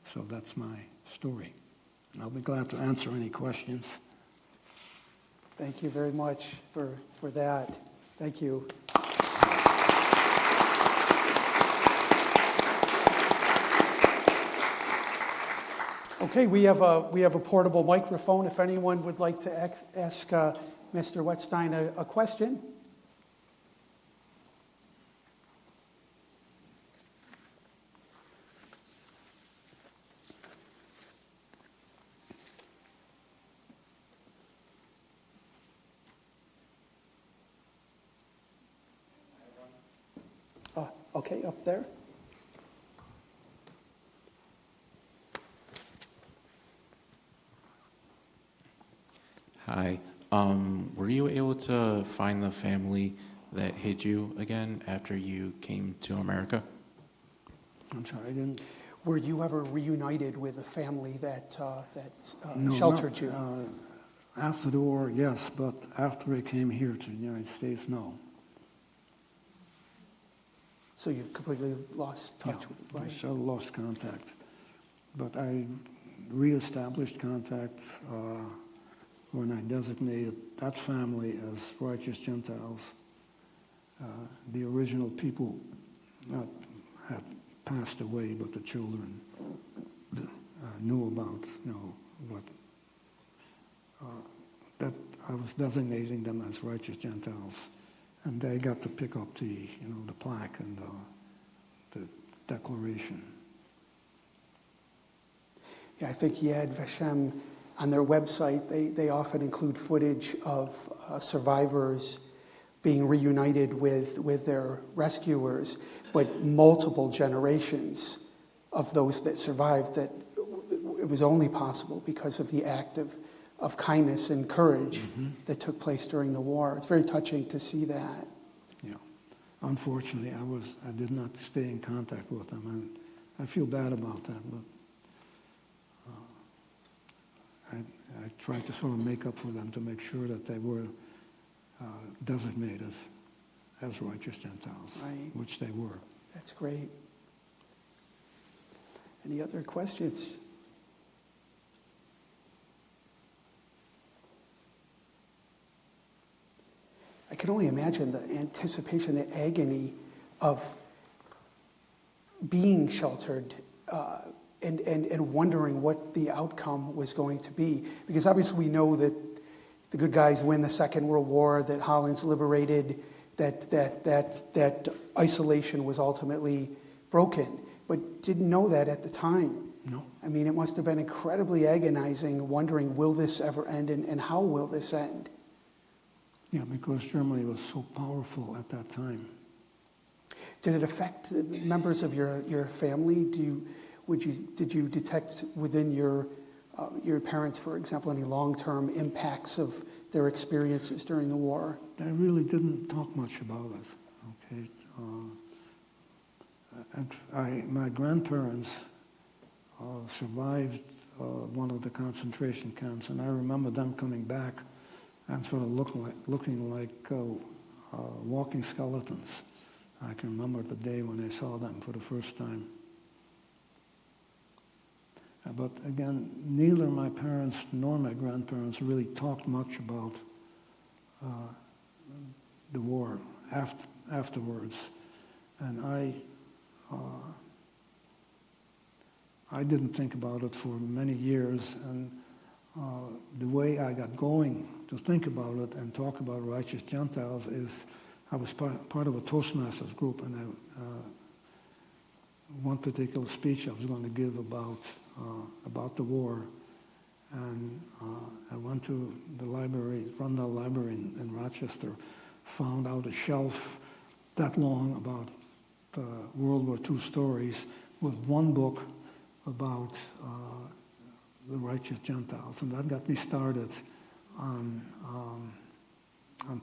So that's my story. And I'll be glad to answer any questions. Thank you very much for that. Thank you. Okay, we have a portable microphone. If anyone would like to ask Mr. Wetzstein a question. Okay, up there. Hi. Were you able to find the family that hid you again after you came to America? I'm sorry, I didn't. Were you ever reunited with a family that No, sheltered you? After the war, yes, but after I came here to the United States, no. So you've completely lost touch with it, right? So I lost contact. But I reestablished contact when I designated that family as righteous Gentiles. The original people had passed away, but the children knew about, what that I was designating them as righteous Gentiles, and they got to pick up the plaque and the declaration. Yeah, I think Yad Vashem, on their website, they often include footage of survivors being reunited with their rescuers, but multiple generations of those that survived, that it was only possible because of the act of kindness and courage that took place during the war. It's very touching to see that. Yeah. Unfortunately, I did not stay in contact with them, and I feel bad about that, but I tried to sort of make up for them to make sure that they were designated as righteous Gentiles, Right. which they were. That's great. Any other questions? I can only imagine the anticipation, the agony of being sheltered and wondering what the outcome was going to be. Because obviously we know that the good guys win the Second World War, that Holland's liberated, that isolation was ultimately broken, but didn't know that at the time. No. I mean, it must have been incredibly agonizing, wondering, will this ever end, and how will this end? Yeah, because Germany was so powerful at that time. Did it affect members of your family? Did you detect within your parents, for example, any long-term impacts of their experiences during the war? I really didn't talk much about it. Okay, my grandparents survived one of the concentration camps, and I remember them coming back and sort of looking like walking skeletons. I can remember the day when I saw them for the first time. But again, neither my parents nor my grandparents really talked much about the war. afterwards. And I didn't think about it for many years, and the way I got going to think about it and talk about righteous Gentiles is I was part of a Toastmasters group, and one particular speech I was going to give about the war, and I went to the library, Rundell Library in Rochester, found out a shelf that long about World War II stories with one book about the righteous Gentiles, and that got me started on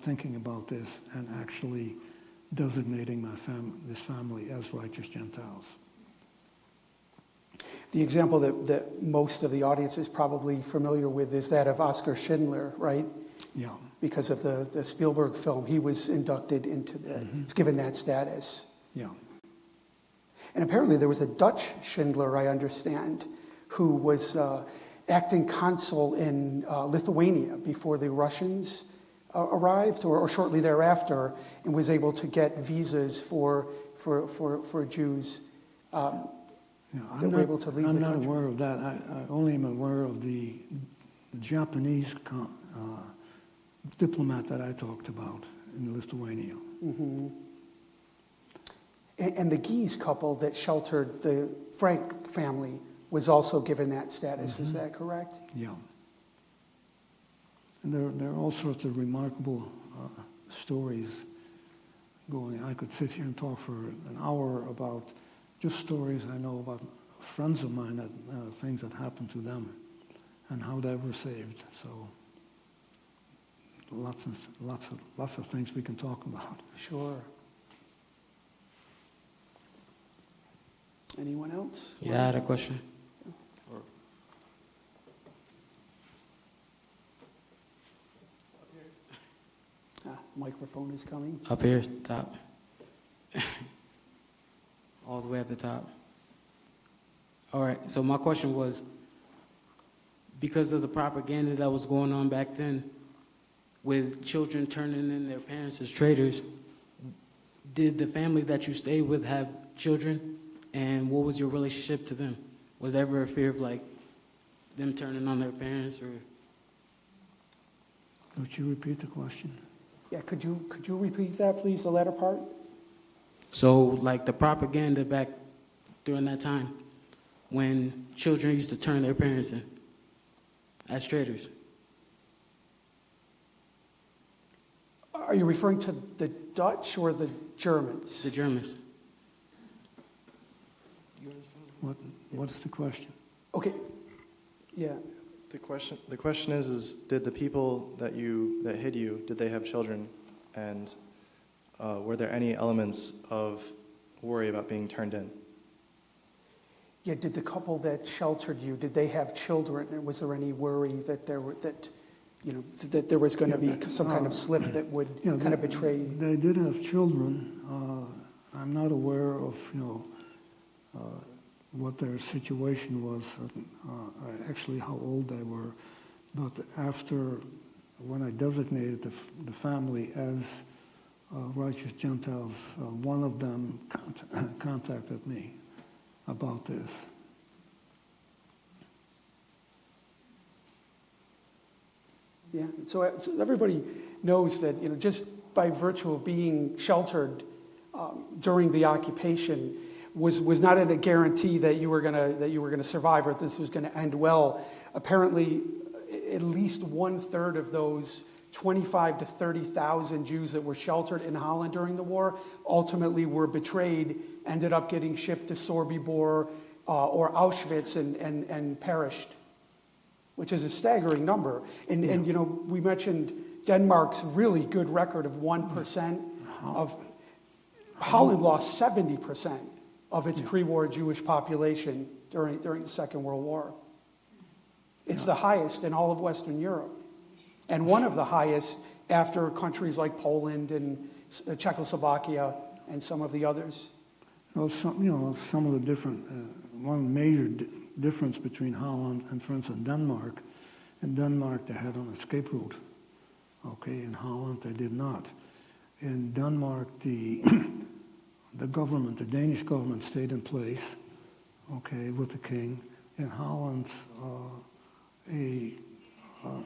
thinking about this and actually designating this family as righteous Gentiles. The example that most of the audience is probably familiar with is that of Oskar Schindler, right? Yeah. Because of the Spielberg film, he was inducted into it's given that status. Yeah. And apparently there was a Dutch Schindler, I understand, who was acting consul in Lithuania before the Russians arrived, or shortly thereafter, and was able to get visas for Jews that were able to leave the country. I'm not aware of that. I only am aware of the Japanese diplomat that I talked about in Lithuania. Mm-hmm. And the Gies couple that sheltered the Frank family was also given that status. Is that correct? Yeah. And there are all sorts of remarkable stories going. I could sit here and talk for an hour about just stories I know about friends of mine, that things that happened to them and how they were saved. So lots of things we can talk about. Sure. Anyone else? Yeah, I had a question. Microphone is coming. Up here, top. All the way at the top. All right, so my question was, because of the propaganda that was going on back then, with children turning in their parents as traitors, did the family that you stayed with have children? And what was your relationship to them? Was there ever a fear of like them turning on their parents, or? Would you repeat the question? Yeah, could you repeat that, please, the latter part? So like the propaganda back during that time when children used to turn their parents in as traitors. Are you referring to the Dutch or the Germans? The Germans. What is the question? Okay. Yeah. The question is did the people that hid you, did they have children? And were there any elements of worry about being turned in? Yeah, did the couple that sheltered you, did they have children? And was there any worry that there was going to be some kind of slip that would kind of betray? They did have children. I'm not aware of what their situation was, actually how old they were. But after, when I designated the family as righteous Gentiles, one of them contacted me about this. Yeah, so everybody knows that just by virtue of being sheltered during the occupation was not a guarantee that you were gonna survive or that this was going to end well. Apparently, at least 1/3 of those 25,000 to 30,000 Jews that were sheltered in Holland during the war ultimately were betrayed, ended up getting shipped to Sobibor or Auschwitz and perished, which is a staggering number. And we mentioned Denmark's really good record of 1% of Holland lost 70% of its pre-war Jewish population during the Second World War. It's the highest in all of Western Europe, and one of the highest after countries like Poland and Czechoslovakia and some of the others. Some of the different, one major difference between Holland and, for instance, Denmark. In Denmark, they had an escape route. Okay, in Holland, they did not. In Denmark, the government, the Danish government, stayed in place, okay, with the king. In Holland, a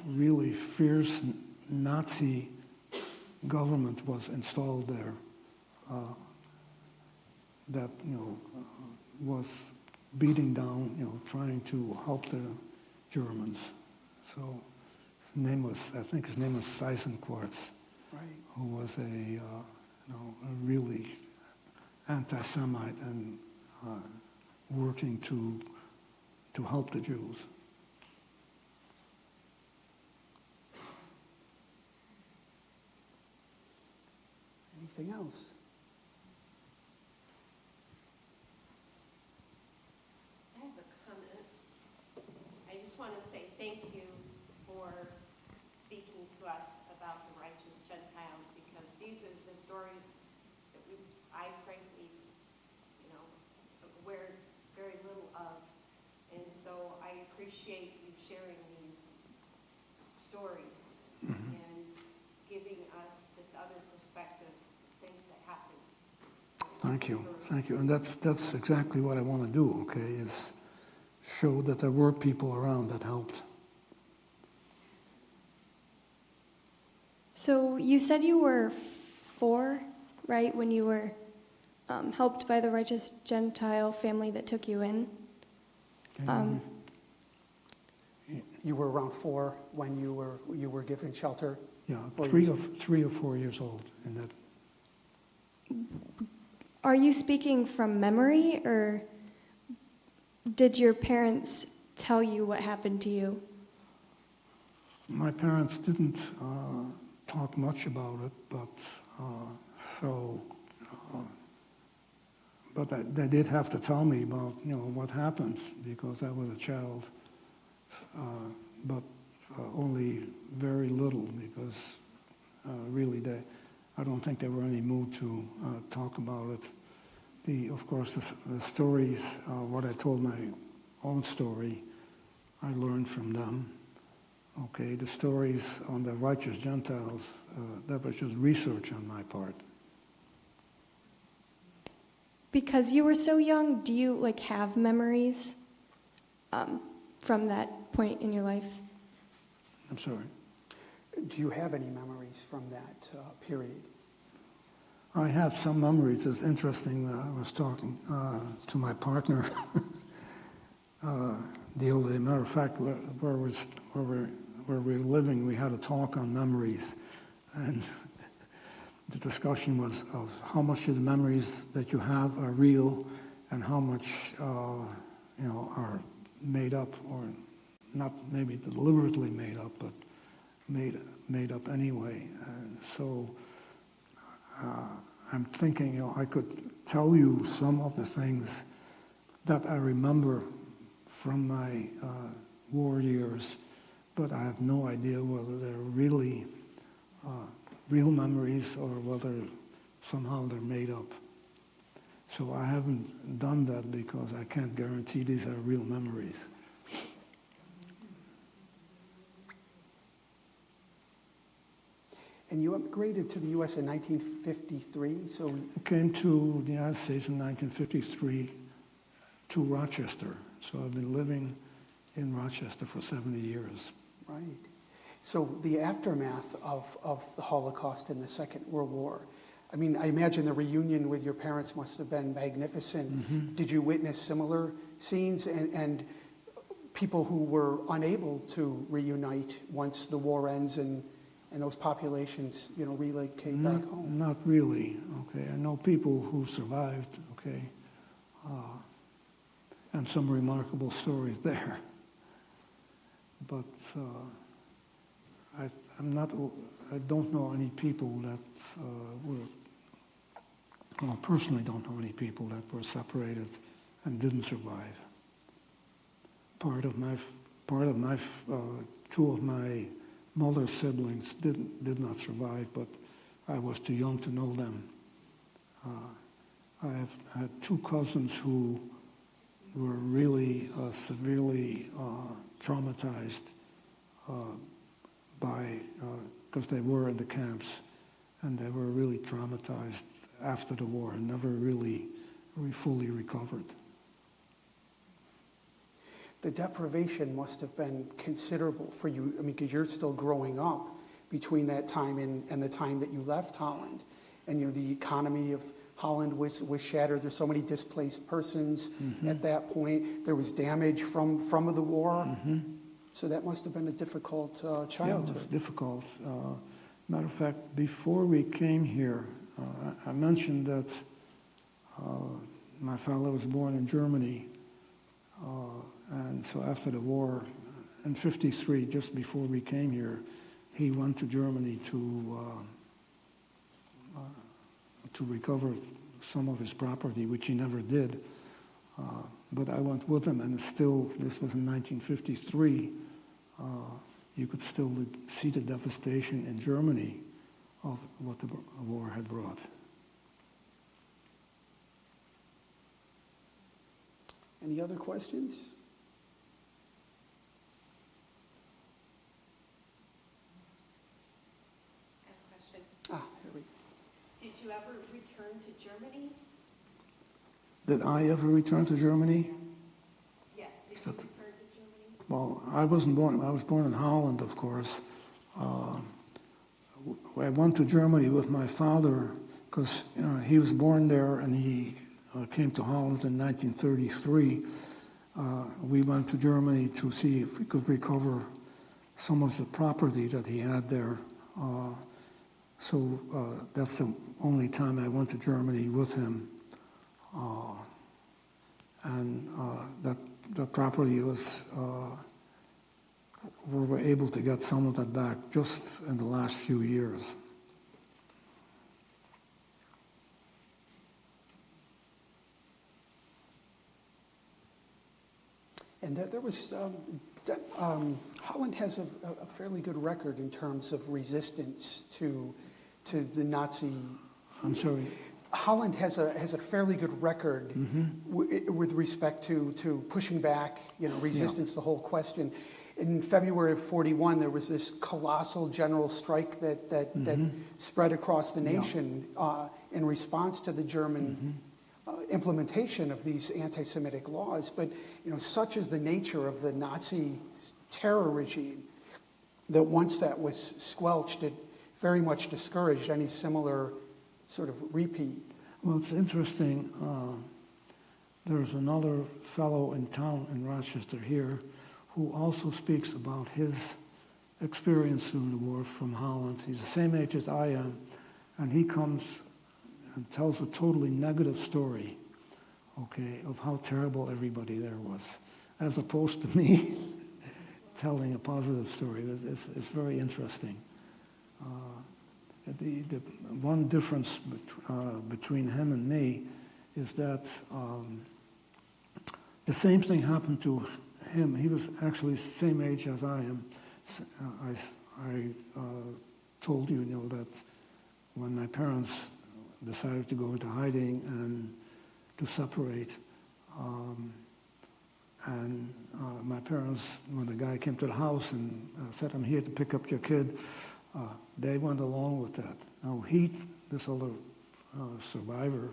really fierce Nazi government was installed there that, was beating down, trying to help the Germans. So I think his name was Seisenquartz, Right. who was a really anti-Semite and working to help the Jews. Anything else? I have a comment. I just want to say thank you for speaking to us about the righteous Gentiles, because these are the stories that I frankly, aware very little of. And so I appreciate you sharing these stories and giving us this other perspective, things that happen. Thank you. And that's exactly what I want to do, okay, is show that there were people around that helped. So you said you were 4, right, when you were helped by the righteous Gentile family that took you in? You were around 4 when you were given shelter? Yeah, 4 3 years. or 4 years old in that. Are you speaking from memory, or did your parents tell you what happened to you? My parents didn't talk much about it, but they did have to tell me about what happened, because I was a child, but only very little, because really I don't think they were in any mood to talk about it. Of course, the stories, what I told my own story, I learned from them. Okay, the stories on the righteous Gentiles, that was just research on my part. Because you were so young, do you have memories from that point in your life? I'm sorry. Do you have any memories from that period? I have some memories. It's interesting. I was talking to my partner the other day. Matter of fact, where we were living, we had a talk on memories, and the discussion was of how much of the memories that you have are real, and how much are made up, or not maybe deliberately made up, but made up anyway. So I'm thinking, I could tell you some of the things that I remember from my war years, but I have no idea whether they're really real memories or whether somehow they're made up. So I haven't done that because I can't guarantee these are real memories. And you immigrated to the U.S. in 1953, so... I came to the United States in 1953 to Rochester. So I've been living in Rochester for 70 years. Right. So the aftermath of the Holocaust and the Second World War, I mean, I imagine the reunion with your parents must have been magnificent. Mm-hmm. Did you witness similar scenes and people who were unable to reunite once the war ends and those populations, relocate back home? Not really, okay. I know people who survived, okay, and some remarkable stories there. But I don't know any people that personally don't know any people that were separated and didn't survive. Two of my mother's siblings did not survive, but I was too young to know them. I have had 2 cousins who were really severely traumatized because they were in the camps, and they were really traumatized after the war and never really fully recovered. The deprivation must have been considerable for you, I mean, because you're still growing up between that time and the time that you left Holland. And the economy of Holland was shattered. There's so many displaced persons at that point. There was damage from the war. So that must have been a difficult childhood. Yeah, it was difficult. Matter of fact, before we came here, I mentioned that my father was born in Germany. And so after the war, in '53, just before we came here, he went to Germany to recover some of his property, which he never did. But I went with him, and still, this was in 1953, you could still see the devastation in Germany of what the war had brought. Any other questions? I have a question. Here we go. Did you ever return to Germany? Did I ever return to Germany? Yes. Did you return to Germany? Well, I wasn't born. I was born in Holland, of course. I went to Germany with my father because he was born there, and he came to Holland in 1933. We went to Germany to see if we could recover some of the property that he had there. So that's the only time I went to Germany with him. And that property was, we were able to get some of that back just in the last few years. And there was, Holland has a fairly good record in terms of resistance to the Nazi. I'm sorry. Holland has a fairly good record with respect to pushing back, resistance, the whole question. In February of '41, there was this colossal general strike that spread across the nation in response to the German implementation of these anti-Semitic laws. But such is the nature of the Nazi terror regime that once that was squelched, it very much discouraged any similar sort of repeat. Well, it's interesting. There's another fellow in town in Rochester here who also speaks about his experience through the war from Holland. He's the same age as I am, and he comes and tells a totally negative story, of how terrible everybody there was, as opposed to me telling a positive story. It's very interesting. The one difference between him and me is that the same thing happened to him. He was actually the same age as I am. I told you, that when my parents decided to go into hiding and to separate, and my parents, when the guy came to the house and said, "I'm here to pick up your kid," they went along with that. Now this other survivor,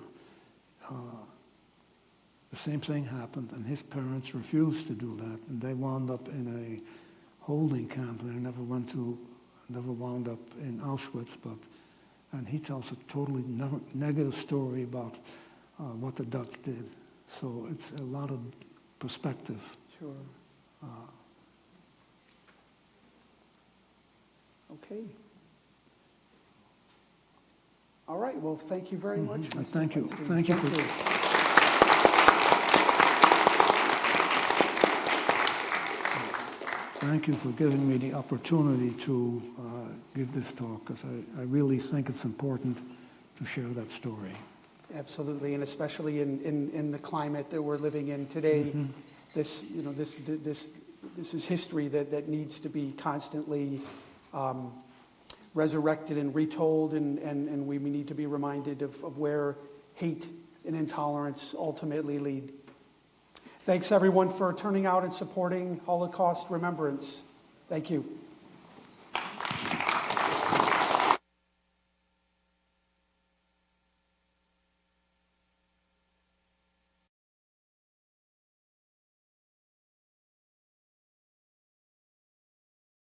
the same thing happened, and his parents refused to do that, and they wound up in a holding camp, and they never wound up in Auschwitz. And he tells a totally negative story about what the Dutch did. So it's a lot of perspective. Sure. Okay. All right. Well, thank you very much, Mr. Thank you. Wetzstein. Thank you. Thank you for giving me the opportunity to give this talk, because I really think it's important to share that story. Absolutely, and especially in the climate that we're living in today, this is history that needs to be constantly resurrected and retold, and we need to be reminded of where hate and intolerance ultimately lead. Thanks, everyone, for turning out and supporting Holocaust Remembrance. Thank you.